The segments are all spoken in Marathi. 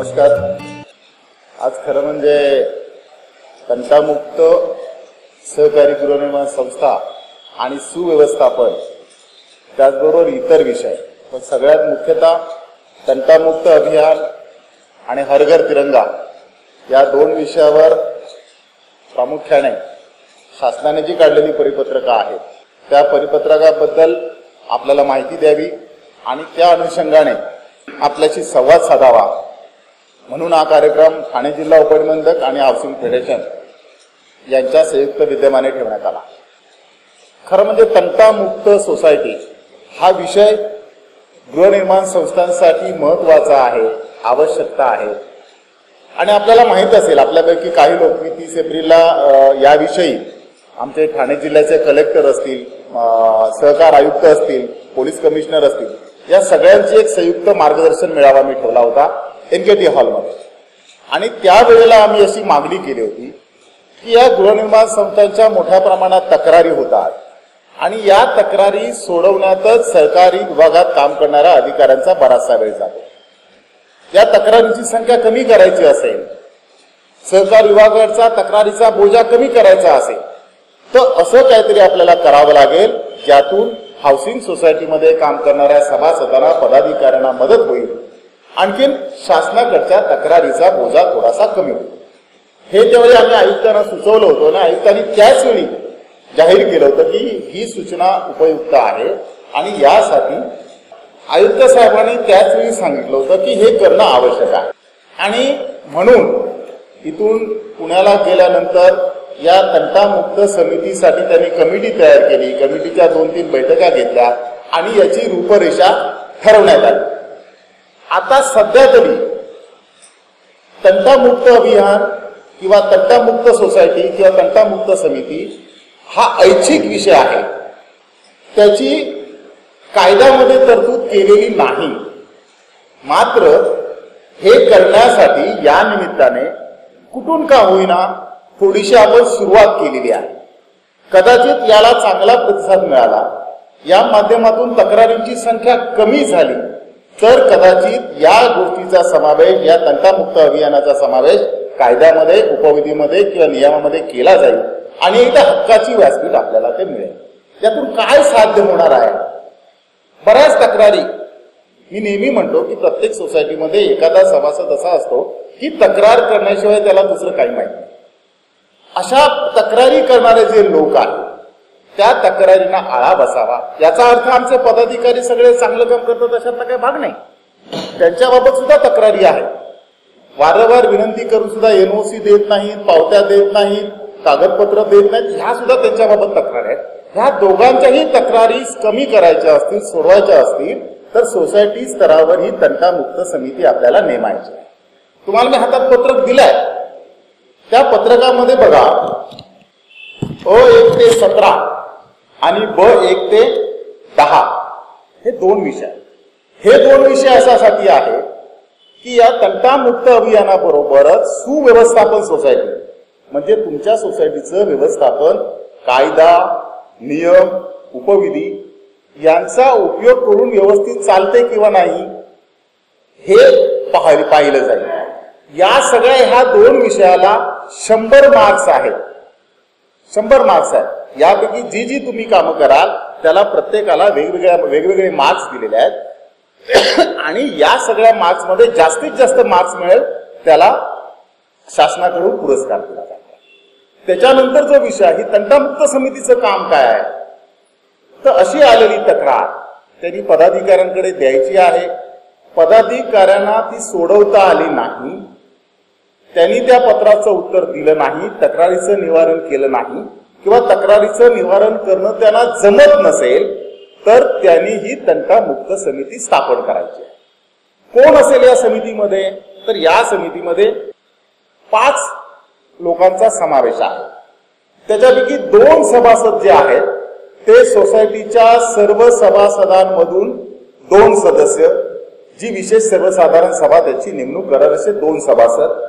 नमस्कार। आज खरं म्हणजे तंटामुक्त सहकारी गृहनिर्माण संस्था आणि सुव्यवस्थापन त्याचबरोबर इतर विषय, पण सगळ्यात मुख्यतः तंटामुक्त अभियान आणि हर घर तिरंगा या दोन विषयावर प्रामुख्याने शासनाने जी काढलेली परिपत्रकं आहेत त्या परिपत्रकाबद्दल आपल्याला माहिती द्यावी आणि त्या अनुषंगाने आपल्याशी संवाद साधावा म्हणून हा कार्यक्रम ठाणे जिल्हा उपनिबंधक आणि हाऊसिंग फेडरेशन यांच्या संयुक्त विद्यमाने ठेवण्यात आला। खरं म्हणजे तंटामुक्त सोसायटी हा विषय गृहनिर्माण संस्थांसाठी महत्त्वाचा आहे, आवश्यकता आहे। आणि आपल्याला माहित असेल, आपल्यापैकी काही लोक 30 एप्रिलला याविषयी आमचे ठाणे जिल्ह्याचे कलेक्टर असतील, सहकार आयुक्त असतील, पोलीस कमिशनर असतील, या सगळ्यांची एक संयुक्त मार्गदर्शन मेळावा मी ठेवला होता NKT हॉलमध्ये। आणि त्यावेळेला आम्ही अशी मागणी केली होती की या गृहनिर्माण संस्थांच्या मोठ्या प्रमाणात तक्रारी होतात आणि या तक्रारी सोडवण्यातच सरकारी विभागात काम करणाऱ्या अधिकाऱ्यांचा बराचसा वेळ जातो। या तक्रारींची संख्या कमी करायची असेल, सहकार विभागाचा तक्रारीचा बोजा कमी करायचा असेल तर असं काहीतरी आपल्याला करावं लागेल ज्यातून हाऊसिंग सोसायटीमध्ये काम करणाऱ्या सभासदांना, पदाधिकाऱ्यांना मदत होईल, आणखीन शासनाकडच्या तक्रारीचा बोजा थोडासा कमी होईल। हे त्यावेळी आम्ही आयुक्तांना सुचवलं होतं आणि आयुक्तांनी त्याच वेळी जाहीर केलं होतं की ही सूचना उपयुक्त आहे आणि यासाठी आयुक्त साहेबांनी त्याच वेळी सांगितलं होतं की हे करणं आवश्यक आहे। आणि म्हणून इथून पुण्याला गेल्यानंतर या तंटामुक्त समितीसाठी त्यांनी कमिटी तयार केली, कमिटीच्या 2-3 बैठका घेतल्या आणि याची रूपरेषा ठरवण्यात आली। आता सध्या तरी तंटामुक्त अभियान किंवा तंटामुक्त सोसायटी किंवा तंटामुक्त समिती हा ऐच्छिक विषय आहे, त्याची कायद्यामध्ये तरतूद केलेली नाही। मात्र हे करण्यासाठी या निमित्ताने कुठून का होईना थोडीशी आपण सुरुवात केलेली आहे। कदाचित याला चांगला प्रतिसाद मिळाला, या माध्यमातून तक्रारींची संख्या कमी झाली तर कदाचित या गोष्टीचा समावेश, या तंटामुक्त अभियानाचा समावेश कायद्यामध्ये, उपविधीमध्ये किंवा नियमामध्ये केला जाईल आणि एकदा हक्काची व्यासपीठ आपल्याला ते मिळेल। यातून काय साध्य होणार आहे? बऱ्याच तक्रारी, मी नेहमी म्हणतो की प्रत्येक सोसायटीमध्ये एखादा सभासद असा असतो की तक्रार करण्याशिवाय त्याला दुसरं काही माहिती नाही। अशा तक्रारी करणारे जे लोक आहेत त्या तक्रारींना आळा बसावा। याचा अर्थ आमचे पदाधिकारी सगळे चांगलं काम करतात अशातला काही भाग नाही, त्यांच्याबाबत सुद्धा तक्रारी आहेत। वारंवार विनंती करून सुद्धा NOC देत नाहीत, पावत्या देत नाहीत, कागदपत्र देत नाहीत, ह्या सुद्धा त्यांच्याबाबत तक्रारी आहेत। ह्या दोघांच्याही तक्रारी कमी करायच्या असतील, सोडवायच्या असतील तर सोसायटी स्तरावर ही तंटामुक्त समिती आपल्याला नेमायची। तुम्हाला मी हातात पत्रक दिलंय, त्या पत्रकामध्ये बघा अ1 ते 17 आणि ब1 ते 10 हे 2 विषय। हे 2 विषय अशासाठी आहेत की या तंटामुक्त अभियानाबरोबरच सुव्यवस्थापन सोसायटी म्हणजे तुमच्या सोसायटीचं व्यवस्थापन, कायदा, नियम, उपविधी यांचा उपयोग करून व्यवस्थित चालते किंवा नाही हे पाहिलं जाईल। या सगळ्या ह्या 2 विषयाला 100 मार्क्स आहेत, 100 मार्क्स आहेत। यापैकी जी जी तुम्ही कामं कराल त्याला प्रत्येकाला वेगवेगळे मार्क्स दिलेले आहेत आणि या सगळ्या मार्क्स मध्ये जास्तीत जास्त मार्क्स मिळेल त्याला शासनाकडून पुरस्कार दिला जातो। त्याच्यानंतर जो विषय आहे तंटामुक्त समितीचं काम काय आहे, तर अशी आलेली तक्रार त्यांनी पदाधिकाऱ्यांकडे द्यायची आहे। पदाधिकाऱ्यांना ती सोडवता आली नाही, त्यांनी त्या पत्राचं उत्तर दिलं नाही, तक्रारीचं निवारण केलं नाही किंवा तक्रारीचं निवारण करणं त्यांना जमत नसेल तर त्यांनी ही तंटामुक्त समिती स्थापन करायची आहे। कोण असेल या समितीमध्ये, तर या समितीमध्ये 5 लोकांचा समावेश आहे। त्याच्यापैकी 2 सभासद जे आहेत ते सोसायटीच्या सर्व सभासदांमधून 2 सदस्य, जी विशेष सर्वसाधारण सभा त्याची नेमणूक करणार असे 2 सभासद।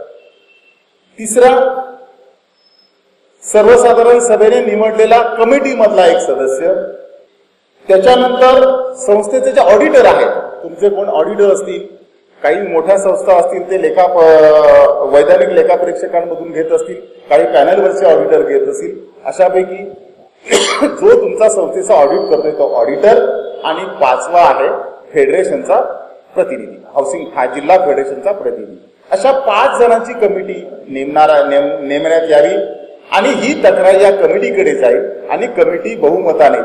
तिसरा सर्वसाधारण सभेने निवडलेला कमिटी मधला 1 सदस्य। त्याच्यानंतर संस्थेचे जे ऑडिटर आहेत, तुमचे कोण ऑडिटर असतील काही मोठ्या संस्था असतील ते वैधानिक लेखापरीक्षकांमधून घेत असतील, काही पॅनलवरचे ऑडिटर घेत असतील. अशापैकी जो तुमचा संस्थेचा ऑडिट करतोय तो ऑडिटर आणि 5वा आहे फेडरेशनचा प्रतिनिधी, जिल्हा फेडरेशनचा प्रतिनिधी. अशा 5 जणांची कमिटी नेमण्यात यावी आणि ही तक्रार या कमिटीकडे जाईल आणि कमिटी बहुमताने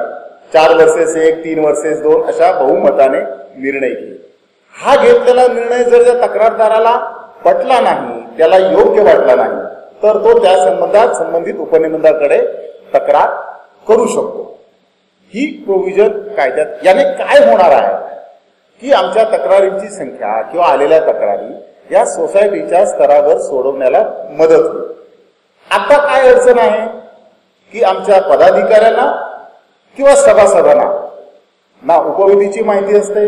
4 वर्सेस 1, 3 वर्सेस 2 अशा बहुमताने निर्णय घेईल. हा घेतलेला निर्णय जर त्या तक्रारदाराला पटला नाही, त्याला योग्य वाटला नाही, तर तो त्या संबंधात संबंधित उपनिबंधाकडे तक्रार करू शकतो. ही प्रोव्हिजन कायद्यात. याने काय होणार आहे की आमच्या तक्रारींची संख्या किंवा आलेल्या तक्रारी या सोसायटीच्या स्तरावर सोडवण्याला मदत होईल. आता काय अडचण आहे की आमच्या पदाधिकाऱ्यांना किंवा सभासदांना ना उपविधीची माहिती असते,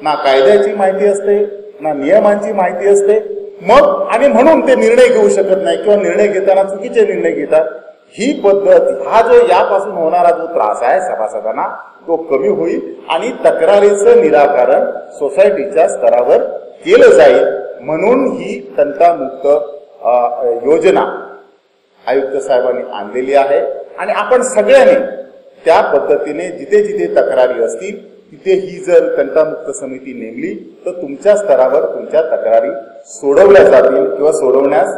ना कायद्याची माहिती असते, ना नियमांची माहिती असते. मग आणि म्हणून ते निर्णय घेऊ शकत नाही किंवा निर्णय घेताना चुकीचे निर्णय घेतात. ही पद्धत, हा जो यापासून होणारा जो त्रास आहे सभासदांना, तो कमी होईल आणि तक्रारीचं निराकरण सोसायटीच्या स्तरावर केलं जाईल. म्हणून ही तंटामुक्त योजना आयुक्त साहेबांनी आणलेली आहे आणि आपण सगळ्यांनी त्या पद्धतीने जिथे जिथे तक्रारी असतील तिथे ही जर तंटामुक्त समिती नेमली तर तुमच्या स्तरावर तुमच्या तक्रारी सोडवल्या जातील किंवा सोडवण्यास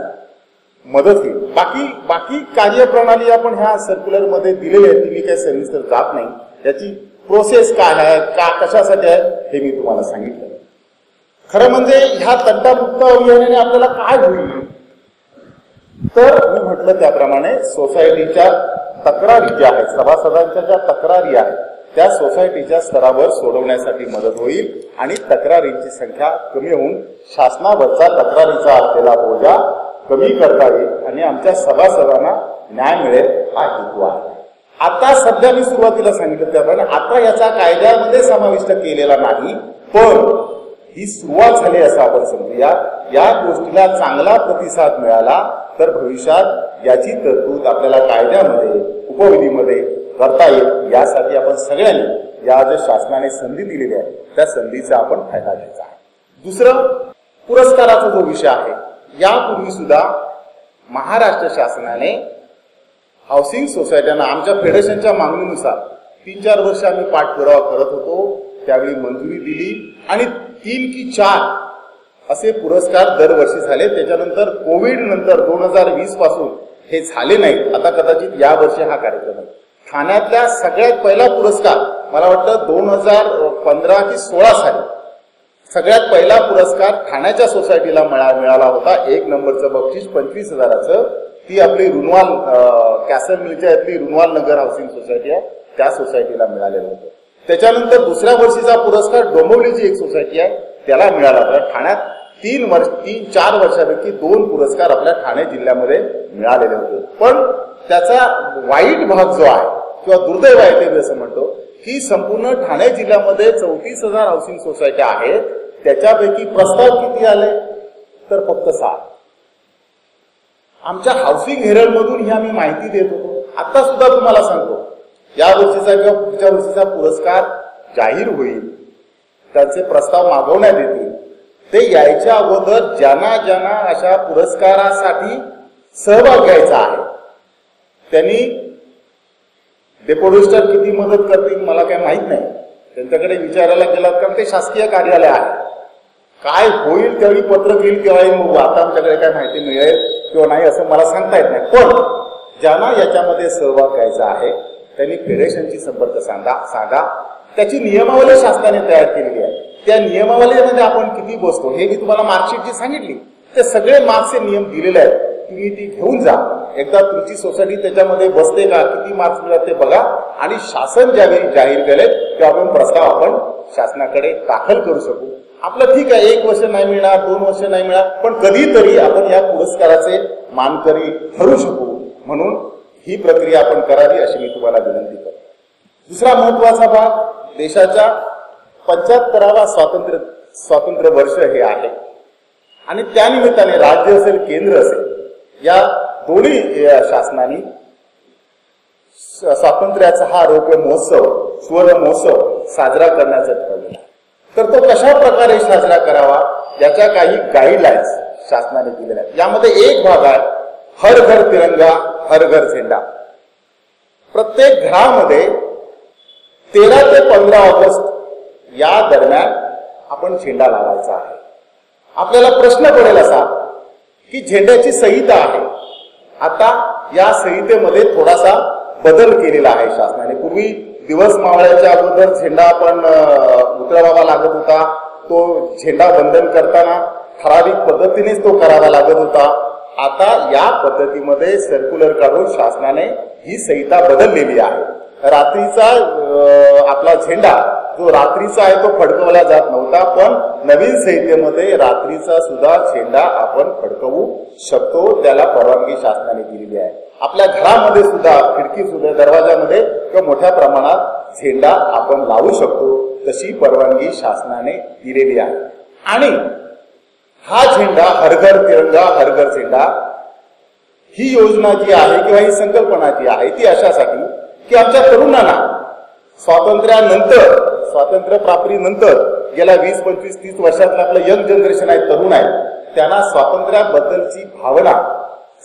मदत होईल. बाकी कार्यप्रणाली आपण ह्या सर्क्युलर मध्ये दिलेली आहे, ती मी काही सविस्तर जात नाही. याची प्रोसेस काय आहे, कशासाठी आहे हे मी तुम्हाला सांगितलं. खरं म्हणजे ह्या तंटामुक्त अभियानाने आपल्याला काय होईल तर मी म्हटलं त्याप्रमाणे सोसायटीच्या तक्रारी ज्या आहेत, सभासदांच्या ज्या तक्रारी आहेत त्या सोसायटीच्या स्तरावर सोडवण्यासाठी मदत होईल आणि तक्रारींची संख्या कमी होऊन शासनावरचा तक्रारीचा असलेला बोजा कमी करता येईल आणि आमच्या सभासदांना न्याय मिळेल हा हेतू आहे. आता सध्या मी सुरुवातीला सांगितलं त्याप्रमाणे आता याचा कायद्यामध्ये समाविष्ट केलेला नाही, पण ही सुरुवात झाली असं आपण समजूया. या गोष्टीला चांगला प्रतिसाद मिळाला तर भविष्यात याची तरतूद आपल्याला कायद्यामध्ये उपविधीमध्ये करता येईल. यासाठी आपण सगळ्यांनी या ज्या शासनाने संधी दिलेली आहे त्या संधीचा आपण फायदा घ्यायचा आहे. दुसरं, पुरस्काराचा जो विषय आहे, यापूर्वी सुद्धा महाराष्ट्र शासनाने हाऊसिंग सोसायट्यांना आमच्या फेडरेशनच्या मागणीनुसार 3-4 वर्ष आम्ही पाठपुरावा करत होतो, त्यावेळी मंजुरी दिली आणि 3 की 4 असे पुरस्कार दरवर्षी झाले. त्याच्यानंतर कोविड नंतर 2020 पासून हे झाले नाहीत. आता कदाचित या वर्षी हा कार्यक्रम आहे. ठाण्यातल्या सगळ्यात पहिला पुरस्कार मला वाटतं 2015 की 16 साली सगळ्यात पहिला पुरस्कार ठाण्याच्या सोसायटीला मिळाला होता. 1 नंबरचं बक्षीस 25,000चं. ती आपली रुनवाल कॅसल मिलच्या इथली रुनवाल नगर हाऊसिंग सोसायटी आहे, त्या सोसायटीला मिळालेलं होतं. त्याच्यानंतर दुसऱ्या वर्षीचा पुरस्कार डोंबिवलीची एक सोसायटी आहे त्याला मिळाला होता. ठाण्यात 3-4 वर्षापैकी 2 पुरस्कार आपल्या ठाणे जिल्ह्यामध्ये मिळालेले होते. पण त्याचा वाईट भाग जो आहे किंवा दुर्दैव आहे ते असं म्हणतो की संपूर्ण ठाणे जिल्ह्यामध्ये 34,000 हाऊसिंग सोसायट्या आहेत. त्याच्यापैकी प्रस्ताव किती आले तर फक्त 7. आमच्या हाऊसिंग हेरल्ड मधून ही आम्ही माहिती देत होतो. आता सुद्धा तुम्हाला सांगतो, या वर्षीचा किंवा पुढच्या वर्षीचा पुरस्कार जाहीर होईल, त्यांचे प्रस्ताव मागवण्यात येतील. ते यायच्या अगोदर ज्यांना ज्यांना अशा पुरस्कारासाठी सहभाग घ्यायचा आहे त्यांनी डेपोडिस्टर किती मदत करतील मला काही माहित नाही, त्यांच्याकडे विचारायला गेलात कारण ते शासकीय कार्यालय आहे. काय होईल त्यावेळी पत्रक येईल तेव्हाही मग आता आमच्याकडे काय माहिती मिळेल किंवा नाही असं मला सांगता येत नाही. पण ज्यांना याच्यामध्ये सहभाग घ्यायचा आहे त्यांनी फेडरेशनची संपर्क साधा. त्याची नियमावली शासनाने तयार केलेली आहे. त्या नियमावलीमध्ये आपण किती बसतो हे मी तुम्हाला मार्कशीट जी सांगितली ते सगळे मार्क्सचे नियम दिलेले आहेत. तुम्ही ती घेऊन जा. एकदा तुमची सोसायटी त्याच्यामध्ये बसते का, किती मार्क्स मिळतात ते बघा आणि शासन ज्यावेळी जाहीर केले तेव्हा आपण प्रस्ताव आपण शासनाकडे दाखल करू शकू. आपलं ठीक आहे 1 वर्ष नाही मिळणार, 2 वर्ष नाही मिळणार, पण कधीतरी आपण या पुरस्काराचे मानकरी ठरू शकू. म्हणून ही प्रक्रिया आपण करावी अशी मी तुम्हाला विनंती करतो. दुसरा महत्वाचा भाग, देशाच्या 75वा स्वातंत्र्य वर्ष हे आहे आणि त्यानिमित्ताने राज्य असेल केंद्र असेल या दोन्ही शासनाने स्वातंत्र्याचा हा रौप्य महोत्सव, सुवर्ण महोत्सव साजरा करण्याचं ठरवलं. तर तो कशा प्रकारे साजरा करावा याच्या काही गाईडलाईन्स शासनाने दिलेल्या आहेत. यामध्ये एक भाग आहे हर घर तिरंगा हर घर झेंडा. प्रत्येक घरामध्ये 13 ते 15 ऑगस्ट या दरम्यान आपण झेंडा लावायचा आहे. आपल्याला प्रश्न पडेल असा की झेंड्याची संहिता आहे, आता या संहितेमध्ये थोडासा बदल केलेला आहे शासनाने. पूर्वी दिवस मावळ्याच्या अगोदर झेंडा आपण उतरवावा लागत होता. तो झेंडा वंदन करताना ठराविक पद्धतीनेच तो करावा लागत होता. आता या पद्धतीमध्ये सर्क्युलर काढून शासनाने ही संहिता बदललेली आहे. रात्रीचा आपला झेंडा जो रात्रीचा आहे तो फडकवला जात नव्हता, पण नवीन संहितेमध्ये रात्रीचा सुद्धा झेंडा आपण फडकवू शकतो, त्याला परवानगी शासनाने दिलेली आहे. आपल्या घरामध्ये सुद्धा खिडकी सुद्धा दरवाजामध्ये किंवा मोठ्या प्रमाणात झेंडा आपण लावू शकतो, तशी परवानगी शासनाने दिलेली आहे. आणि हा झेंडा हर घर तिरंगा हर घर झेंडा ही योजना जी आहे किंवा ही संकल्पना जी आहे ती अशासाठी की आमच्या तरुणांना स्वातंत्र्यानंतर, स्वातंत्र्य प्राप्तीनंतर गेल्या 20, 25, 30 वर्षातलं आपलं यंग जनरेशन आहे, तरुण आहे, त्यांना स्वातंत्र्याबद्दलची भावना,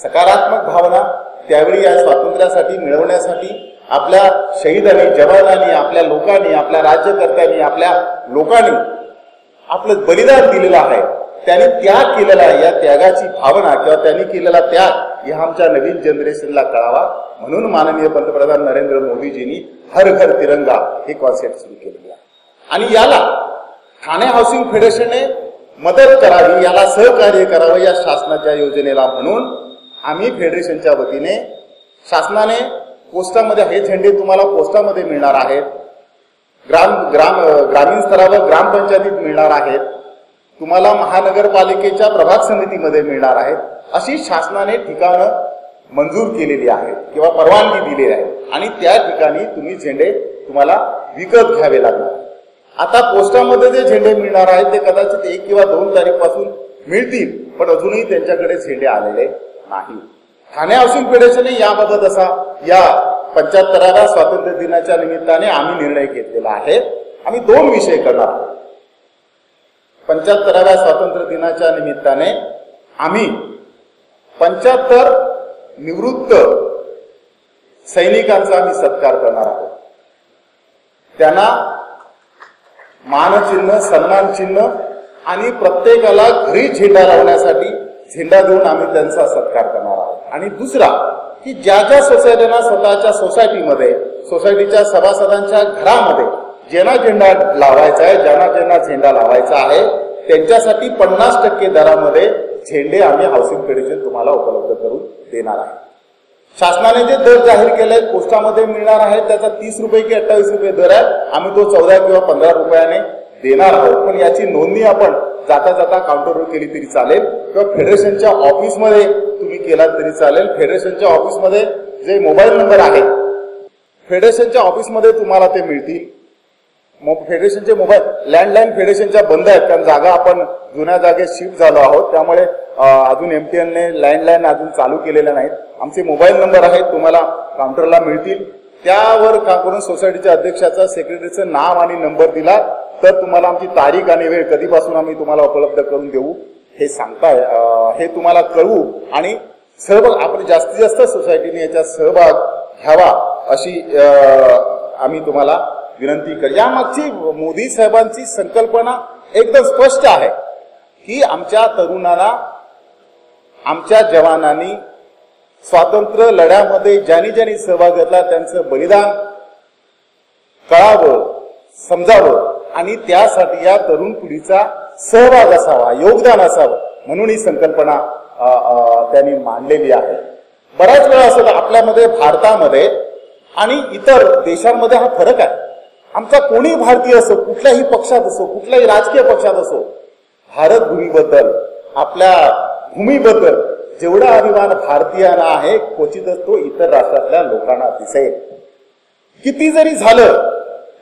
सकारात्मक भावना त्यावेळी या स्वातंत्र्यासाठी मिळवण्यासाठी आपल्या शहीदांनी, जवानांनी, आपल्या लोकांनी, आपल्या राज्यकर्त्यांनी, आपल्या लोकांनी आपलं बलिदान दिलेलं आहे, त्यांनी त्याग केलेला आहे. या त्यागाची भावना किंवा त्यांनी केलेला त्याग या आमच्या नवीन जनरेशनला कळावा म्हणून माननीय पंतप्रधान नरेंद्र मोदीजींनी हर घर तिरंगा हे कॉन्सेप्ट सुरू केलेले आहे. आणि याला ठाणे हाऊसिंग फेडरेशनने मदत करावी, याला सहकार्य करावं या शासनाच्या योजनेला म्हणून आम्ही फेडरेशनच्या वतीने शासनाने पोस्टामध्ये हे झेंडे तुम्हाला पोस्टामध्ये मिळणार आहेत, ग्रामीण स्तरावर ग्रामपंचायतीत मिळणार आहेत, तुम्हाला महानगरपालिकेच्या प्रभाग समितीमध्ये मिळणार आहेत, अशी शासनाने ठिकाणं मंजूर केलेली आहेत किंवा परवानगी दिलेली आहे. आणि त्या ठिकाणी तुम्ही झेंडे तुम्हाला विकत घ्यावे लागणार. आता पोस्टामध्ये जे झेंडे मिळणार आहेत ते कदाचित 1 किंवा 2 तारीखपासून मिळतील, पण अजूनही त्यांच्याकडे झेंडे आलेले नाही. ठाणे हाऊसिंग फेडरेशनने याबाबत असा या 75व्या स्वातंत्र्य दिनाच्या निमित्ताने आम्ही निर्णय घेतलेला आहे. आम्ही 2 विषय करणार आहोत. 75व्या स्वातंत्र्य दिनाच्या निमित्ताने आम्ही 75 निवृत्त सैनिकांचा आम्ही सत्कार करणार आहोत. त्यांना मानचिन्ह, सन्मान चिन्ह आणि प्रत्येकाला घरी झेंडा लावण्यासाठी झेंडा देऊन आम्ही त्यांचा सत्कार करणार आहोत. आणि दुसरा की ज्या ज्या सोसायट्यांना स्वतःच्या सोसायटीमध्ये, सोसायटीच्या सभासदांच्या घरामध्ये ज्यांना झेंडा लावायचा आहे, ज्यांना झेंडा लावायचा आहे त्यांच्यासाठी 50% दरामध्ये झेंडे आम्ही हाऊसिंग फेडरेशन तुम्हाला उपलब्ध करून देणार आहे. शासनाने जे दर जाहीर केले पोस्टामध्ये मिळणार आहे त्याचा 30 रुपये की 28 रुपये दर आहे. आम्ही तो 14 किंवा 15 रुपयाने देणार आहोत. पण याची नोंदणी आपण जाता जाता काउंटरवर केली तरी चालेल किंवा फेडरेशनच्या ऑफिसमध्ये तुम्ही केला तरी चालेल. फेडरेशनच्या ऑफिसमध्ये जे मोबाईल नंबर आहेत फेडरेशनच्या ऑफिसमध्ये तुम्हाला ते मिळतील. फेडरेशनचे मोबाईल लँडलाईन फेडरेशनच्या बंद आहेत, कारण जागा आपण जुन्या जागेत शिफ्ट झालो आहोत, त्यामुळे अजून MTNने लँडलाईन अजून चालू केलेल्या नाहीत. आमचे मोबाईल नंबर आहेत तुम्हाला काउंटरला मिळतील. त्यावर का करून सोसायटीच्या अध्यक्षाचा, सेक्रेटरीचं नाव आणि नंबर दिला तर तुम्हाला आमची तारीख आणि वेळ कधीपासून आम्ही तुम्हाला उपलब्ध करून देऊ हे सांगताय, हे तुम्हाला कळवू. आणि सहभाग आपण जास्तीत जास्त सोसायटीने याच्यात सहभाग घ्यावा अशी आम्ही तुम्हाला विनंती कर. यामागची मोदी साहेबांची संकल्पना एकदम स्पष्ट आहे की आमच्या तरुणांना, आमच्या जवानांनी स्वातंत्र्य लढ्यामध्ये ज्यांनी ज्यांनी सहभाग घेतला त्यांचं बलिदान कळावं, समजावं आणि त्यासाठी या तरुण पिढीचा सहभाग असावा, योगदान असावं म्हणून ही संकल्पना त्यांनी मांडलेली आहे. बऱ्याच वेळा असं आपल्यामध्ये, भारतामध्ये आणि इतर देशांमध्ये हा फरक आहे. आमचा कोणी भारतीय असो, कुठल्याही पक्षात असो, कुठल्याही राजकीय पक्षात असो, भारत भूमीबद्दल, आपल्या भूमीबद्दल जेवढा अभिमान भारतीयांना आहे क्वचितच तो इतर राष्ट्रातल्या लोकांना दिसेल. किती जरी झालं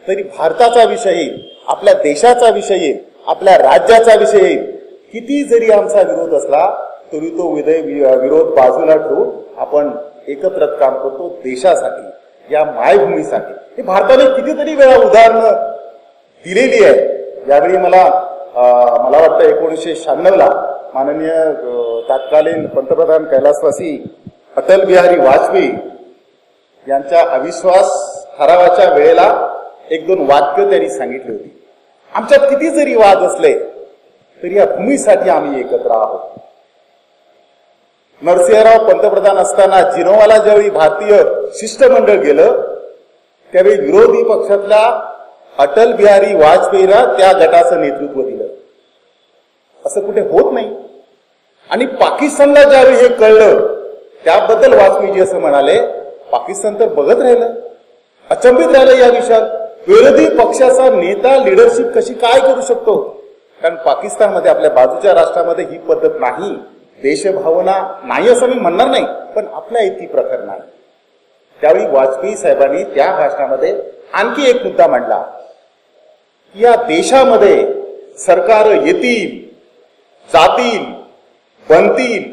तरी भारताचा विषय येईल, आपल्या देशाचा विषय येईल, आपल्या राज्याचा विषय येईल. किती जरी आमचा विरोध असला तरी तो विरोध बाजूला ठेवून आपण एकत्र काम करतो देशासाठी, या मायभूमीसाठी. ही भारताने कितीतरी वेळा उदाहरणं दिलेली आहे. यावेळी मला मला वाटतं 1996ला माननीय तत्कालीन पंतप्रधान कैलासवासी अटल बिहारी वाजपेयी यांच्या अविश्वास ठरावाच्या वेळेला 1-2 वाक्य त्यांनी सांगितली होती. आमच्यात किती जरी वाद असले तरी या भूमीसाठी आम्ही एकत्र आहोत. नरसिंहराव पंतप्रधान असताना जिनोवाला ज्यावेळी भारतीय शिष्टमंडळ गेलं त्यावेळी विरोधी पक्षातल्या अटल बिहारी वाजपेयीला त्या गटाचं नेतृत्व दिलं. असं कुठे होत नाही. आणि पाकिस्तानला ज्यावेळी हे कळलं त्याबद्दल वाजपेयीजी असं म्हणाले, पाकिस्तान तर बघत राहिलं, अचंबित राहिलं या विषयात. विरोधी पक्षाचा नेता लिडरशिप कशी काय करू शकतो? कारण पाकिस्तानमध्ये आपल्या बाजूच्या राष्ट्रामध्ये ही पद्धत नाही. देशभावना नाही असं मी म्हणणार नाही, पण आपल्या इतकी प्रखर नाही. त्यावेळी वाजपेयी साहेबांनी त्या भाषणामध्ये आणखी एक मुद्दा मांडला की या देशामध्ये सरकार येतील, जातील, बनतील,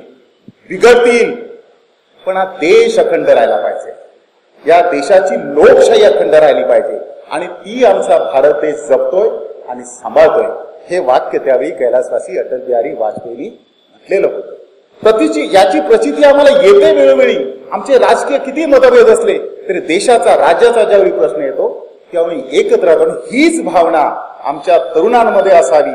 बिघडतील, पण हा देश अखंड राहायला पाहिजे. या देशाची लोकशाही अखंड राहिली पाहिजे आणि ती आमचा भारत देश जपतोय आणि सांभाळतोय. हे वाक्य त्यावेळी कैलासवासी अटल बिहारी वाजपेयींनी म्हटलेलं होतं. याची प्रचिती आम्हाला येते वेळोवेळी. आमचे राजकीय किती मतभेद असले तरी देशाचा, राज्याचा ज्यावेळी प्रश्न येतो त्यावेळी एकत्र राहून हीच भावना आमच्या तरुणांमध्ये असावी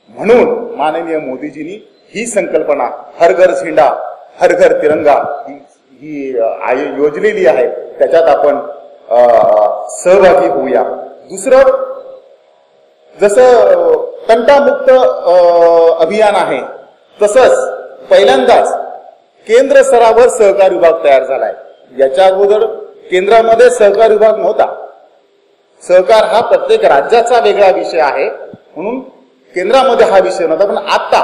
म्हणून माननीय मोदीजींनी ही संकल्पना हर घर झेंडा हर घर तिरंगा ही योजलेली आहे. त्याच्यात आपण सहभागी होऊया. दुसरं, जसं तंटामुक्त अभियान आहे तसंच पहिल्यांदाच केंद्र स्तरावर सहकार विभाग तयार झालाय. याच्या अगोदर केंद्रामध्ये सहकार विभाग नव्हता. सहकार हा प्रत्येक राज्याचा वेगळा विषय आहे म्हणून केंद्रामध्ये हा विषय नव्हता. पण आता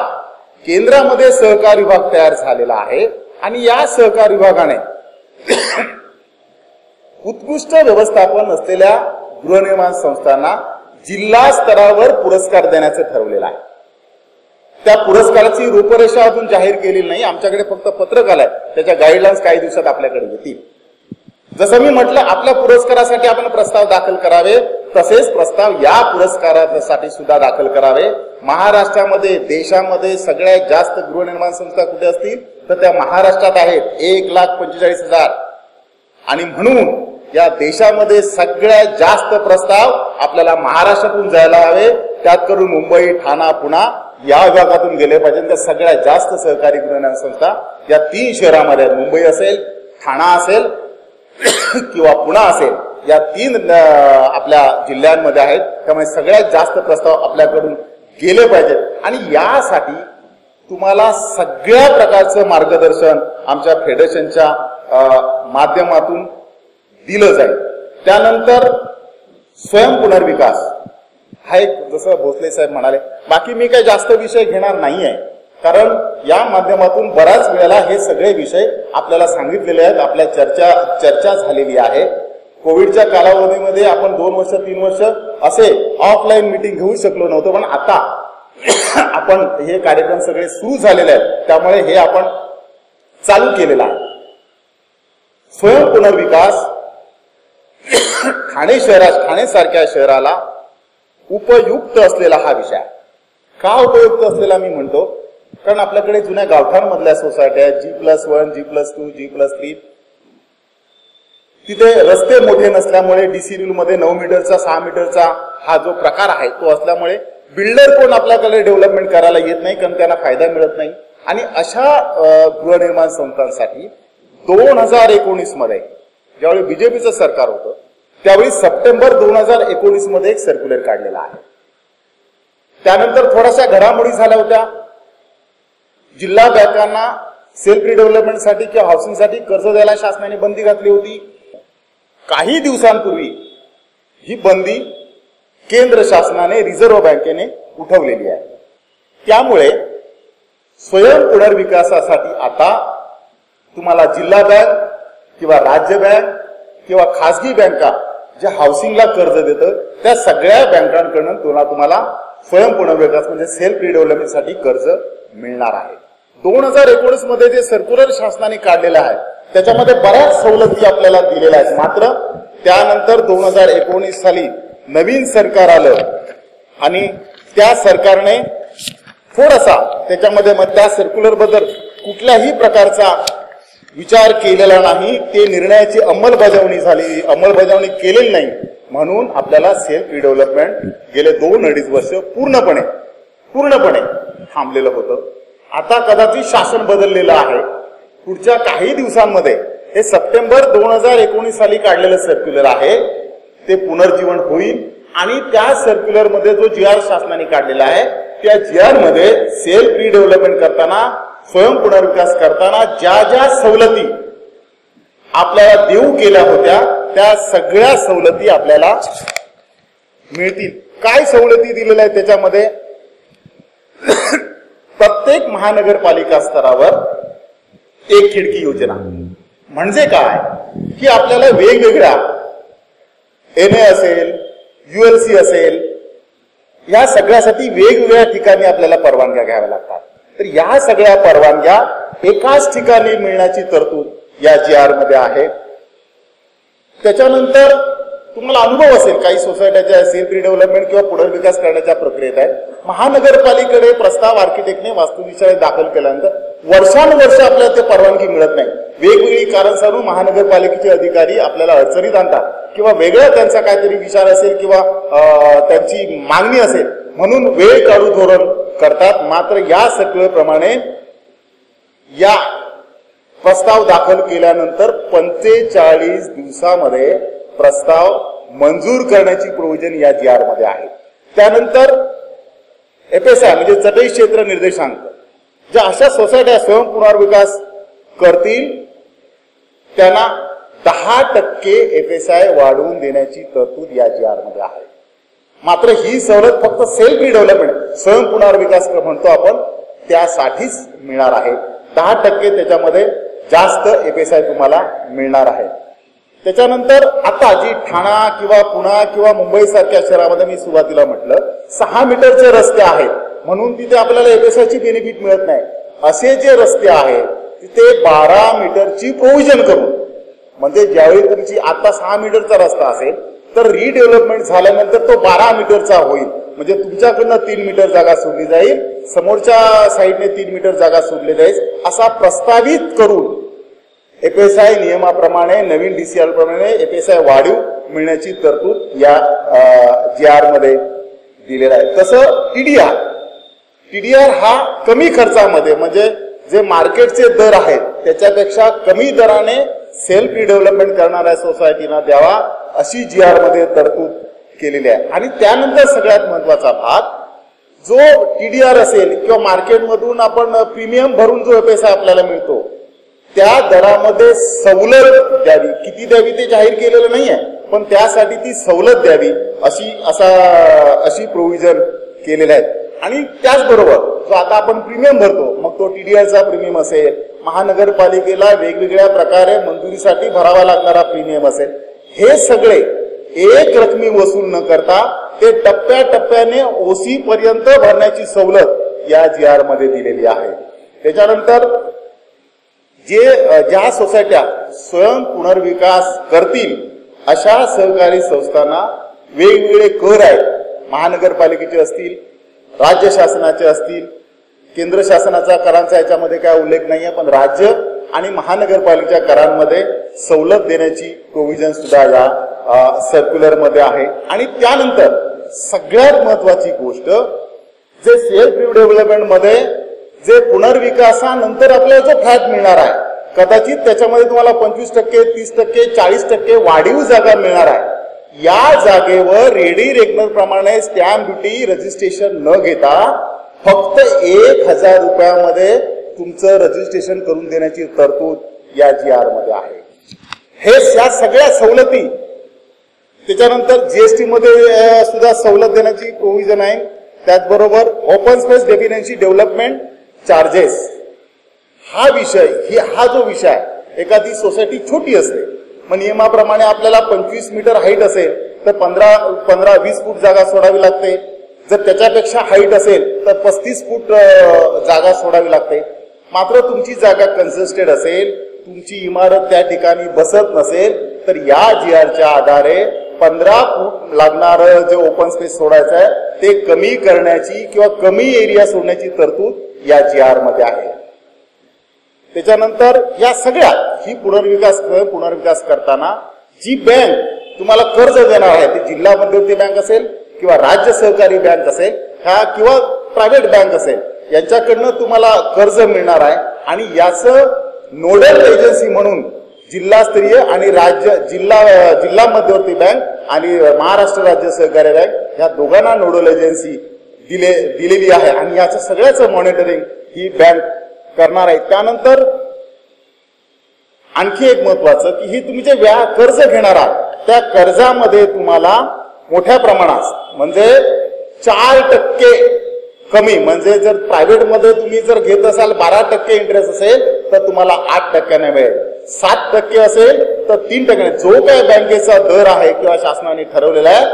केंद्रामध्ये सहकार विभाग तयार झालेला आहे आणि या सहकार विभागाने उत्कृष्ट व्यवस्थापन असलेल्या गृहनिर्माण संस्थांना जिल्हा स्तरावर पुरस्कार देण्याचं ठरवलेलं आहे. त्या पुरस्काराची रूपरेषा अजून जाहीर केलेली नाही. आमच्याकडे फक्त पत्रक आलंय. त्याच्या गाईडलाईन्स काही दिवसात आपल्याकडे येतील. जसं मी म्हटलं, आपल्या पुरस्कारासाठी आपण प्रस्ताव दाखल करावे, तसेच प्रस्ताव या पुरस्कारासाठी सुद्धा दाखल करावे. महाराष्ट्रामध्ये, देशामध्ये सगळ्यात जास्त गृहनिर्माण संस्था कुठे असतील तर त्या महाराष्ट्रात आहेत, 1,45,000. आणि म्हणून या देशामध्ये सगळ्यात जास्त प्रस्ताव आपल्याला महाराष्ट्रातून जायला हवे. त्यात करून मुंबई, ठाणा, पुणे या विभागातून गेले पाहिजे. त्या सगळ्यात जास्त सहकारी गृहनिर्माण संस्था या 3 शहरांमध्ये, मुंबई असेल, ठाणा असेल किंवा पुणे असेल, या 3 आपल्या जिल्ह्यांमध्ये आहेत. त्यामुळे सगळ्यात जास्त प्रस्ताव आपल्याकडून गेले पाहिजेत आणि यासाठी तुम्हाला सगळ्या प्रकारचं मार्गदर्शन आमच्या फेडरेशनच्या माध्यमातून दिलं जाईल. त्यानंतर स्वयं पुनर्विकास हा एक, जसं भोसले साहेब म्हणाले, बाकी मी काही जास्त विषय घेणार नाहीये कारण या माध्यमातून बऱ्याच वेळेला हे सगळे विषय आपल्याला सांगितलेले आहेत. आपल्या चर्चा झालेली आहे. कोविडच्या कालावधीमध्ये आपण 2 वर्ष 3 वर्ष असे ऑफलाईन मीटिंग घेऊ शकलो नव्हतो, पण आता आपण हे कार्यक्रम सगळे सुरू झालेले आहेत. त्यामुळे हे आपण चालू केलेलं आहे. स्वयं पुनर्विकास ठाणे सारख्या शहराला उपयुक्त असलेला हा विषय. का उपयुक्त असलेला मी म्हणतो, कारण आपल्याकडे जुन्या गावठाणमधल्या सोसायट्या G+1, G+2, G+3, तिथे रस्ते मोठे नसल्यामुळे डीसी रूल मध्ये 9 मीटरचा 6 मीटरचा हा जो प्रकार आहे तो असल्यामुळे बिल्डर कोण आपल्याकडे डेव्हलपमेंट करायला येत नाही कारण त्यांना फायदा मिळत नाही. आणि अशा गृहनिर्माण संस्थांसाठी 2019 मध्ये ज्यावेळी बीजेपीचं सरकार होतं त्यावेळी सप्टेंबर 2019 मध्ये एक सर्क्युलर काढलेला आहे. त्यानंतर थोड्याशा घडामोडी झाल्या होत्या. जिल्हा बँकांना सेल्फ रिडेव्हलपमेंटसाठी किंवा हाऊसिंगसाठी कर्ज द्यायला शासनाने बंदी घातली होती. काही दिवसांपूर्वी ही बंदी केंद्र शासनाने, रिझर्व्ह बँकेने उठवलेली आहे. त्यामुळे स्वयं पुनर्विकासासाठी आता तुम्हाला जिल्हा बँक किंवा राज्य बँक किंवा खासगी बँका ज्या हाऊसिंगला कर्ज देतं त्या सगळ्या बँकांकडून तुम्हाला स्वयं पुनर्विकास म्हणजे सेल्फ रिडेव्हलपमेंटसाठी कर्ज मिळणार आहे. 2019 मध्ये जे सर्क्युलर शासनाने काढलेलं आहे त्याच्यामध्ये बऱ्याच सवलती आपल्याला दिलेल्या आहेत. मात्र त्यानंतर 2019 साली नवीन सरकार आलं आणि त्या सरकारने थोडासा त्याच्यामध्ये त्या सर्क्युलर बद्दल कुठल्याही प्रकारचा विचार केलेला नाही, ते निर्णयाची अंमलबजावणी केलेली नाही, म्हणून आपल्याला सेल्फ रिडेव्हलपमेंट गेले 2-2.5 वर्ष पूर्णपणे थांबलेलं होतं. आता कदाचित शासन बदललेलं आहे. पुढच्या काही दिवसांमध्ये हे सप्टेंबर 2019 साली काढलेलं सर्क्युलर आहे ते पुनर्जीवन होईल आणि त्या सर्क्युलर मध्ये जो GR शासनाने काढलेला आहे त्या GR मध्ये सेल्फ रिडेव्हलपमेंट करताना, स्वयं पुनर्विकास करताना ज्या ज्या सवलती आपल्याला देऊ केल्या होत्या त्या सगळ्या सवलती आपल्याला मिळतील. काय सवलती दिलेल्या आहेत त्याच्यामध्ये? प्रत्येक महानगरपालिका स्तरावर एक खिडकी योजना. म्हणजे काय की आपल्याला वेगवेगळ्या NA असेल, ULC असेल, या सगळ्यासाठी वेगवेगळ्या ठिकाणी आपल्याला परवानग्या घ्याव्या लागतात. तर या सगळ्या परवानग्या एकाच ठिकाणी मिळण्याची तरतूद या GR मध्ये आहे. त्याच्यानंतर तुम्हाला अनुभव असेल, काही सोसायट्याच्या सेल्फ रिडेव्हलपमेंट किंवा पुनर्विकास करण्याच्या प्रक्रियेत आहे. महानगरपालिकेकडे प्रस्ताव आर्किटेक्टने वास्तुविषयाने दाखल केल्यानंतर वर्षानुवर्ष आपल्याला ते परवानगी मिळत नाही. वेगवेगळी कारण सांगून महानगरपालिकेचे अधिकारी आपल्याला अडचणीत आणतात किंवा वेगळा त्यांचा काहीतरी विचार असेल किंवा त्यांची मागणी असेल म्हणून वेळ काढू धोरण करतात. मात्र या सर्क्युलरप्रमाणे या प्रस्ताव दाखल केल्यानंतर 45 दिवसामध्ये प्रस्ताव मंजूर करण्याची प्रोव्हिजन या GR मध्ये आहे. त्यानंतर FSI म्हणजे चटई क्षेत्र निर्देशांक, ज्या अशा सोसायट्या स्वयं पुनर्विकास करतील त्यांना 10% FSI वाढवून देण्याची तरतूद या GR मध्ये आहे. मात्र ही सवलत फक्त सेल्फ रिडेव्हलपमेंट, स्वयं पुनर्विकास म्हणतो आपण, त्यासाठीच मिळणार आहे. 10% त्याच्यामध्ये जास्त FSI तुम्हाला मिळणार आहे. त्याच्यानंतर आता जी ठाणा किंवा पुणा किंवा मुंबई सारख्या शहरामध्ये मी सुरुवातीला म्हटलं 6 मीटरचे रस्ते आहेत म्हणून तिथे आपल्याला FSI ची बेनिफिट मिळत नाही. असे जे रस्ते आहेत तिथे 12 मीटरची प्रोव्हिजन करून, म्हणजे ज्यावेळी तुमची आता 6 मीटरचा रस्ता असेल तर रिडेव्हलपमेंट झाल्यानंतर तो 12 मीटरचा होईल. म्हणजे तुमच्याकडनं 3 मीटर जागा सोडली जाईल, समोरच्या साईडने 3 मीटर जागा सोडली जाईल, असा प्रस्तावित करून FSI नियमाप्रमाणे, नवीन DCR प्रमाणे FSI वाढीव मिळण्याची तरतूद या GR मध्ये दिलेला आहे. तसं TDR हा कमी खर्चामध्ये, म्हणजे जे मार्केटचे दर आहेत त्याच्यापेक्षा कमी दराने सेल्फ रिडेव्हलपमेंट करणाऱ्या सोसायटीना द्यावा अशी GR मध्ये तरतूद केलेली आहे. आणि त्यानंतर सगळ्यात महत्वाचा भाग, जो TDR असेल किंवा मार्केटमधून आपण प्रीमियम भरून जो FSI आपल्याला मिळतो त्या दरामध्ये सवलत द्यावी. किती द्यावी ते जाहीर केलेलं नाहीये, पण त्यासाठी ती सवलत द्यावी अशी प्रोव्हिजन केलेले आहेत. आणि त्याचबरोबर जो आता आपण प्रीमियम भरतो, मग तो TDRचा प्रीमियम असेल, महानगरपालिकेला वेगवेगळ्या प्रकारे मंजुरीसाठी भरावा लागणारा प्रीमियम असेल, हे सगळे एक रकमी वसूल न करता ते टप्प्याटप्प्याने OC पर्यंत भरण्याची सवलत या GR मध्ये दिलेली आहे. त्याच्यानंतर ज्या सोसायट्या स्वयं पुनर्विकास करतील अशा सहकारी संस्थांना वेगवेगळे कर आहेत. महानगरपालिकेचे असतील, राज्य शासनाचे असतील, केंद्र शासनाच्या करांचा याच्यामध्ये काय उल्लेख नाहीये, पण राज्य आणि महानगरपालिकेच्या करांमध्ये सवलत देण्याची प्रोव्हिजन सुद्धा या सर्क्युलर मध्ये आहे. आणि त्यानंतर सगळ्यात महत्वाची गोष्ट, जे सेल्फ रिडेव्हलपमेंट मध्ये जे पुनर्विकासानंतर आपल्याला जो फ्लॅट मिळणार आहे, कदाचित त्याच्यामध्ये तुम्हाला 25%, 30%, 40% वाढीव जागा मिळणार आहे. या जागेवर रेडी रेकनर प्रमाणे स्टॅम्प ड्युटी रजिस्ट्रेशन न घेता फक्त 1000 रुपयामध्ये तुमचं रजिस्ट्रेशन करून देण्याची तरतूद या GR मध्ये आहे. हे या सगळ्या सवलती, त्याच्यानंतर GST मध्ये सुद्धा सवलत देण्याची प्रोव्हिजन आहे. त्याचबरोबर ओपन स्पेस डेफिनेन्सी डेव्हलपमेंट चार्जेस हा जो विषय आहे, एखादी सोसायटी छोटी असते, मग नियमाप्रमाणे आपल्याला 25 मीटर हाईट असेल तर 15-20 फूट जागा सोडावी लागते. जर त्याच्यापेक्षा हाईट असेल तर 35 फूट जागा सोडावी लागते. मात्र तुमची जागा कन्स्ट्रक्टेड असेल, तुमची इमारत त्या ठिकाणी बसत नसेल तर या GRच्या आधारे 15 फूट लागणारं जे ओपन स्पेस सोडायचं आहे ते कमी करण्याची किंवा कमी एरिया सोडण्याची तरतूद या GR मध्ये आहे. त्याच्यानंतर या सगळ्यात ही पुनर्विकास करताना जी बँक तुम्हाला कर्ज देणार आहे ती जिल्हा मध्यवर्ती बँक असेल किंवा राज्य सहकारी बँक असेल किंवा प्रायव्हेट बँक असेल यांच्याकडनं तुम्हाला कर्ज मिळणार आहे आणि याचं नोडल एजन्सी म्हणून जिल्हास्तरीय आणि जिल्हा मध्यवर्ती बँक आणि महाराष्ट्र राज्य सहकारी बँक या दोघांना नोडल एजन्सी दिलेली आहे आणि याचं सगळ्याचं मॉनिटरिंग ही बँक करणार आहे. त्यानंतर आणखी एक महत्वाचं की ही तुम्ही जे कर्ज घेणार आहात त्या कर्जामध्ये तुम्हाला मोठ्या प्रमाणात म्हणजे 4% कमी म्हणजे जर प्रायव्हेट मध्ये तुम्ही जर घेत असाल 12% इंटरेस्ट असेल तर तुम्हाला 8% मिळेल. 7% असेल तर 3%. जो काय बँकेचा दर आहे किंवा शासनाने ठरवलेला आहे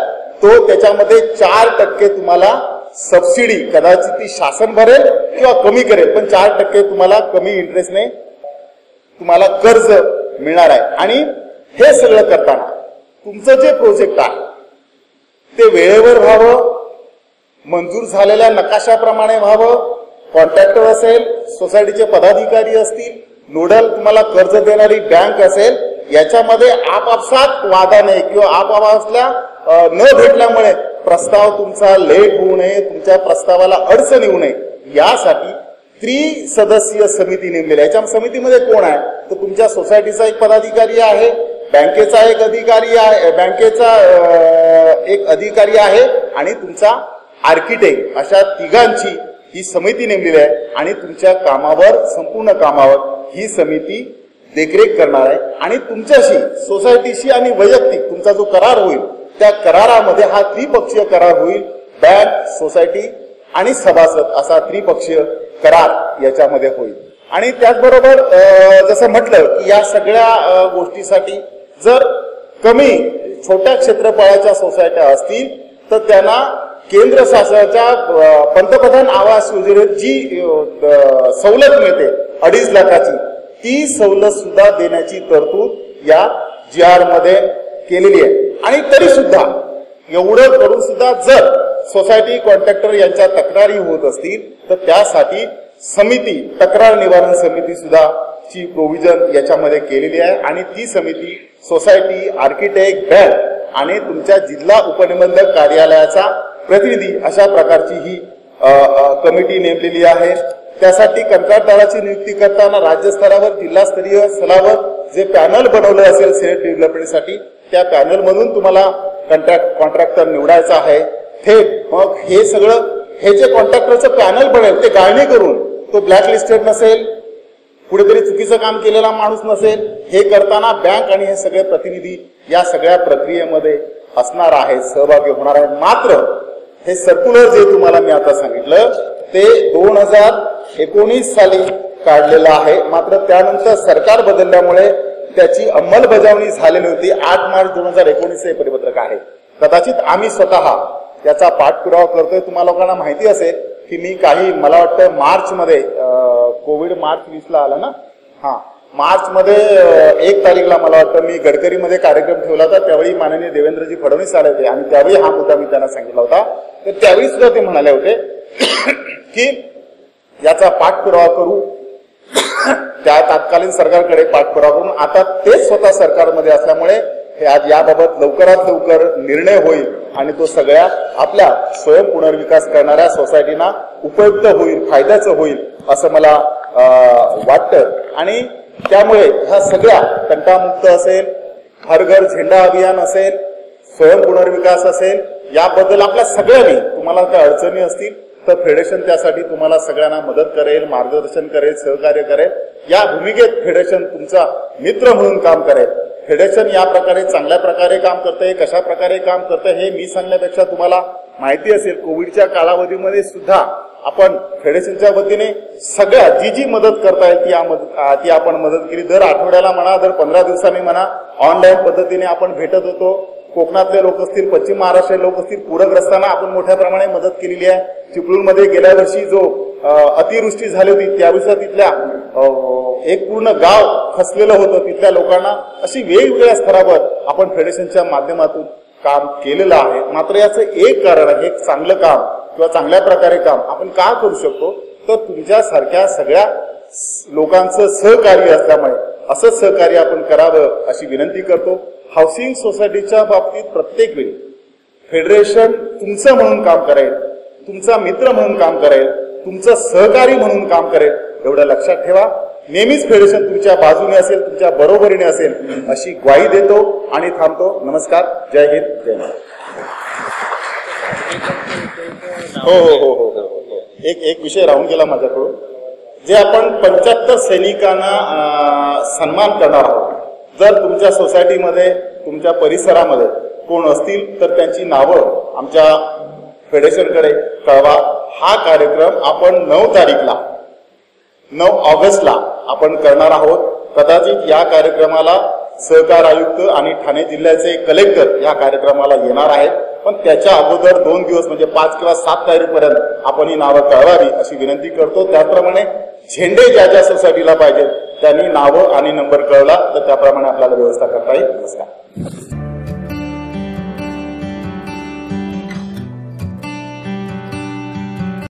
तो त्याच्यामध्ये 4% तुम्हाला सबसिडी कदाचित ती शासन भरेल किंवा कमी करेल पण 4% तुम्हाला कमी इंटरेस्टने तुम्हाला कर्ज मिळणार आहे. आणि हे सगळं करताना तुमचं जे प्रोजेक्ट आहे ते वेळेवर व्हावं, मंजूर झालेल्या नकाशाप्रमाणे व्हावं, कॉन्ट्रॅक्टर असेल, सोसायटीचे पदाधिकारी असतील, नोडल तुम्हाला कर्ज देणारी बँक असेल याच्यामध्ये आपापसात वादाने किंवा आपापल्या न भेटल्यामुळे प्रस्ताव तुमचा लेट होऊ नये, तुमच्या प्रस्तावाला अडचण येऊ नये यासाठी 3 सदस्यीय समिती नेमलेली आहे. याच्या समितीमध्ये कोण आहे तर तुमच्या सोसायटीचा एक पदाधिकारी आहे, बँकेचा एक अधिकारी आहे आणि तुमचा आर्किटेक्ट अशा तिघांची ही समिती नेमलेली आहे आणि तुमच्या कामावर संपूर्ण कामावर ही समिती देखरेख करणार आहे. आणि तुमच्याशी सोसायटीशी आणि वैयक्तिक तुमचा जो करार होईल त्या करारामध्ये हा त्रिपक्षीय करार होईल. बँक, सोसायटी आणि सभासद असा त्रिपक्षीय करार याच्यामध्ये होईल. आणि त्याचबरोबर जसं म्हटलं की या सगळ्या गोष्टीसाठी जर कमी छोट्या क्षेत्रफळाच्या सोसायट्या असतील तर त्यांना केंद्र शासनाच्या पंतप्रधान आवास योजनेत जी सवलत मिळते 2.5 लाखाची ती सवलत सुद्धा देण्याची तरतूद या GR मध्ये केलेली आहे. आणि तरी सुद्धा एवढं करून सुद्धा जर सोसायटी कॉन्ट्रॅक्टर यांच्या तक्रारी होत असतील तर त्यासाठी समिती, तक्रार निवारण समिती सुद्धा ची प्रोव्हिजन याच्यामध्ये केलेली आहे. आणि ती समिती सोसायटी, आर्किटेक्ट, बँक आणि तुमच्या जिल्हा उपनिबंधक कार्यालयाचा प्रतिनिधी अशा प्रकारची ही कमिटी नेमलेली आहे. त्यासाठी कंत्राटदाराची नियुक्ती करताना राज्यस्तरावर, जिल्हास्तरीय स्तरावर जे पॅनल बनवलं असेल सेट डेव्हलपमेंटसाठी त्या पॅनल मधून तुम्हाला कॉन्ट्रॅक्टर निवडायचा आहे थेट. मग हे सगळं हे जे कॉन्ट्रॅक्टरचं पॅनल बनेल ते गाळणी करून तो ब्लॅक लिस्टेड नसेल, कुठेतरी चुकीचं काम केलेला माणूस नसेल. हे करताना बँक आणि हे सगळे प्रतिनिधी या सगळ्या प्रक्रियेमध्ये असणार आहेत, सहभागी होणार आहेत. मात्र हे सर्क्युलर जे तुम्हाला मी आता सांगितलं ते 2019 साली काढलेलं आहे. मात्र त्यानंतर सरकार बदलल्यामुळे त्याची अंमलबजावणी झालेली होती. 8 मार्च 2019 हे परिपत्रक आहे. कदाचित आम्ही स्वतः याचा पाठपुरावा करतोय. तुम्हाला लोकांना माहिती असेल की मी मला वाटतं मार्च मध्ये कोविड मार्च 20 ला आला ना, मार्च मध्ये 1 तारीखला मला वाटतं मी गडकरीमध्ये कार्यक्रम ठेवला होता. त्यावेळी माननीय देवेंद्रजी फडणवीस आले होते आणि त्यावेळी हा मुद्दा मी त्यांना सांगितला होता. तर त्यावेळी सुद्धा ते म्हणाले होते की याचा पाठपुरावा करू. त्या तत्कालीन सरकारकडे पाठपुरावा करून आता ते स्वतः सरकारमध्ये असल्यामुळे हे आज याबाबत लवकरात लवकर निर्णय होईल आणि तो सगळ्या आपल्या स्वयं पुनर्विकास करणाऱ्या सोसायटींना उपयुक्त होईल, फायद्याचं होईल असं मला वाटतं. आणि त्यामुळे ह्या सगळ्या तंटामुक्त असेल, हर घर झेंडा अभियान असेल, स्वयं पुनर्विकास असेल, याबद्दल आपल्या सगळ्यांनी तुम्हाला काही अडचणी असतील तर फेडरेशन त्यासाठी तुम्हाला सगळ्यांना मदत करेल, मार्गदर्शन करेल, सहकार्य करेल. या भूमिकेत फेडरेशन तुमचा मित्र म्हणून काम करेल. फेडरेशन या प्रकारे चांगल्या प्रकारे काम करतंय, कशा प्रकारे काम करतंय हे मी सांगण्यापेक्षा तुम्हाला माहिती असेल. कोविडच्या कालावधीमध्ये सुद्धा आपण फेडरेशनच्या वतीने सगळ्या जी मदत करता येईल ती आपण मदत केली. दर आठवड्याला म्हणा, दर 15 दिवसांनी म्हणा, ऑनलाईन पद्धतीने आपण भेटत होतो. कोकणातले लोक असतील, पश्चिम महाराष्ट्र लोक असतील, पूरग्रस्तांना आपण मोठ्या प्रमाणे मदत केलेली आहे. चिपळूणमध्ये गेल्या वर्षी जो अतिवृष्टी झाली होती त्यावेळी तिथल्या एक पूर्ण गाव खचलेलं होतं. तिथल्या लोकांना अशी वेगवेगळ्या स्तरावर आपण फेडरेशनच्या माध्यमातून काम केलेलं आहे. मात्र याचं एक कारण आहे, एक चांगलं काम किंवा चांगल्या प्रकारे काम आपण का करू शकतो, तर तुमच्यासारख्या सगळ्या लोकांचं सहकार्य असल्यामुळे असं सहकार्य आपण करावं अशी विनंती करतो. हाऊसिंग सोसायटीच्या बाबतीत प्रत्येक वेळी फेडरेशन तुमचं म्हणून काम करेल, तुमचा मित्र म्हणून काम करेल, तुमचं सहकारी म्हणून काम करेल, एवढं लक्षात ठेवा. नेहमीच फेडरेशन तुमच्या बाजूने असेल, तुमच्या बरोबरीने असेल अशी ग्वाही देतो आणि थांबतो. नमस्कार. जय हिंद, जय महाराष्ट्र. हो हो हो हो हो एक विषय राहून गेला माझ्याकडून. जे आपण 75 सैनिकांना सन्मान करणार आहोत. जर तुमच्या सोसायटीमध्ये, तुमच्या परिसरामध्ये कोण असतील तर त्यांची नावं आमच्या फेडरेशनकडे कळवा. हा कार्यक्रम आपण 9 ऑगस्टला आपण करणार आहोत. कदाचित या कार्यक्रमाला सहकार आयुक्त आणि ठाणे जिल्ह्याचे कलेक्टर या कार्यक्रमाला येणार आहेत, पण त्याच्या अगोदर 2 दिवस म्हणजे 5 किंवा 7 तारखेपर्यंत आपण ही नावं कळवावी अशी विनंती करतो. त्याचप्रमाणे झेंडे ज्या ज्या सोसायटीला पाहिजेत त्यांनी नावं आणि नंबर कळवला तर त्याप्रमाणे आपल्याला व्यवस्था करता येईल. नमस्कार.